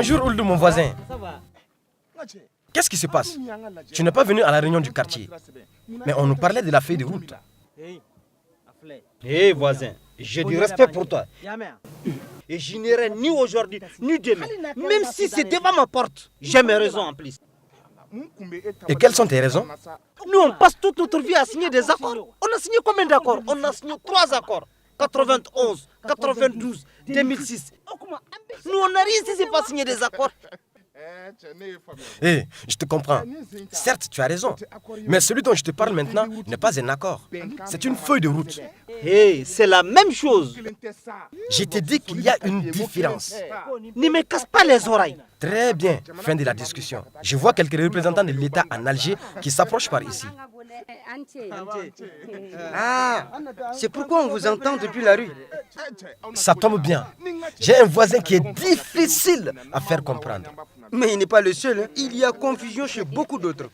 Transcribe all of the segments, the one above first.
Bonjour Ould, mon voisin. Qu'est-ce qui se passe? Tu n'es pas venu à la réunion du quartier. Mais on nous parlait de la feuille de route. Hé voisin, j'ai du respect pour toi. Et je n'irai ni aujourd'hui, ni demain. Même si c'est devant ma porte. J'ai mes raisons en plus. Et quelles sont tes raisons? Nous, on passe toute notre vie à signer des accords. On a signé combien d'accords? On a signé 3 accords. 91, 92, 2006. Nous, on n'a rien si c'est pas signé des accords. Hé, je te comprends. Certes, tu as raison. Mais celui dont je te parle maintenant n'est pas un accord. C'est une feuille de route. Hé, c'est la même chose. Je te dis qu'il y a une différence. Ne me casse pas les oreilles. Très bien, fin de la discussion. Je vois quelques représentants de l'État en Alger qui s'approchent par ici. Ah, c'est pourquoi on vous entend depuis la rue. Ça tombe bien. J'ai un voisin qui est difficile à faire comprendre. Mais il n'est pas le seul, hein. Il y a confusion chez beaucoup d'autres.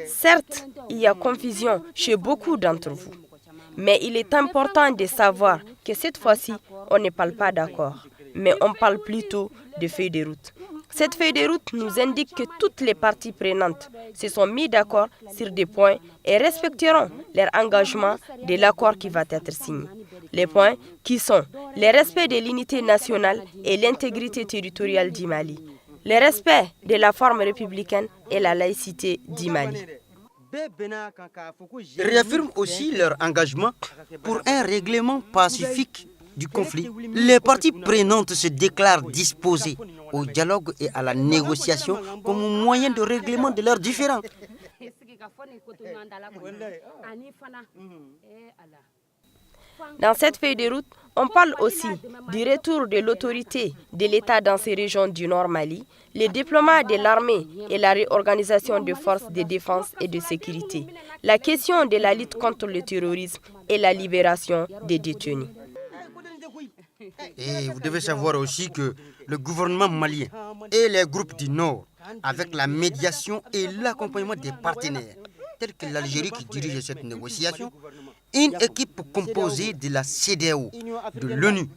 Certes, il y a confusion chez beaucoup d'entre vous. Mais il est important de savoir que cette fois-ci, on ne parle pas d'accord, mais on parle plutôt de feuille de route. Cette feuille de route nous indique que toutes les parties prenantes se sont mis d'accord sur des points et respecteront leur engagement de l'accord qui va être signé. Les points qui sont le respect de l'unité nationale et l'intégrité territoriale du Mali, le respect de la forme républicaine et la laïcité du Mali. Ils réaffirment aussi leur engagement pour un règlement pacifique du conflit. Les parties prenantes se déclarent disposées au dialogue et à la négociation comme moyen de règlement de leurs différends. Dans cette feuille de route, on parle aussi du retour de l'autorité de l'État dans ces régions du Nord Mali, le déploiement de l'armée et la réorganisation des forces de défense et de sécurité, la question de la lutte contre le terrorisme et la libération des détenus. Et vous devez savoir aussi que le gouvernement malien et les groupes du Nord, avec la médiation et l'accompagnement des partenaires, tels que l'Algérie qui dirige cette négociation, une équipe composée de la CEDEAO, de l'ONU,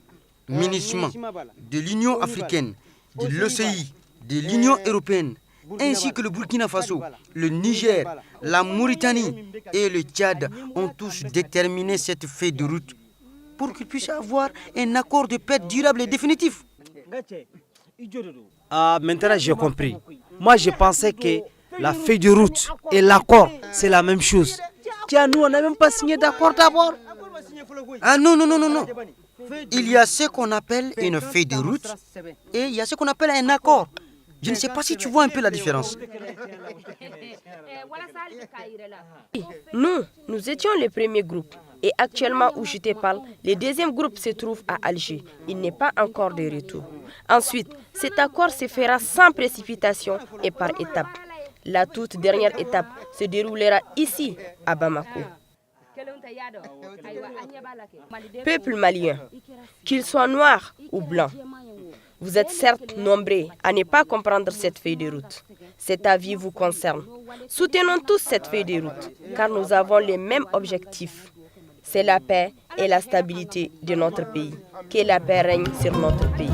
MINUSMA, de l'Union africaine, de l'OCI, de l'Union européenne, ainsi que le Burkina Faso, le Niger, la Mauritanie et le Tchad ont tous déterminé cette feuille de route pour qu'ils puissent avoir un accord de paix durable et définitif. Ah, maintenant j'ai compris. Moi, je pensais que la feuille de route et l'accord, c'est la même chose. Tiens, nous, on n'a même pas signé d'accord d'abord. Ah non, non, non, non, non. Il y a ce qu'on appelle une feuille de route et il y a ce qu'on appelle un accord. Je ne sais pas si tu vois un peu la différence. Nous étions le premier groupe. Et actuellement où je te parle, le deuxième groupe se trouve à Alger. Il n'est pas encore de retour. Ensuite, cet accord se fera sans précipitation et par étapes. La toute dernière étape se déroulera ici, à Bamako. Peuple malien, qu'il soit noir ou blanc, vous êtes certes nombreux à ne pas comprendre cette feuille de route. Cet avis vous concerne. Soutenons tous cette feuille de route, car nous avons les mêmes objectifs. C'est la paix et la stabilité de notre pays. Que la paix règne sur notre pays.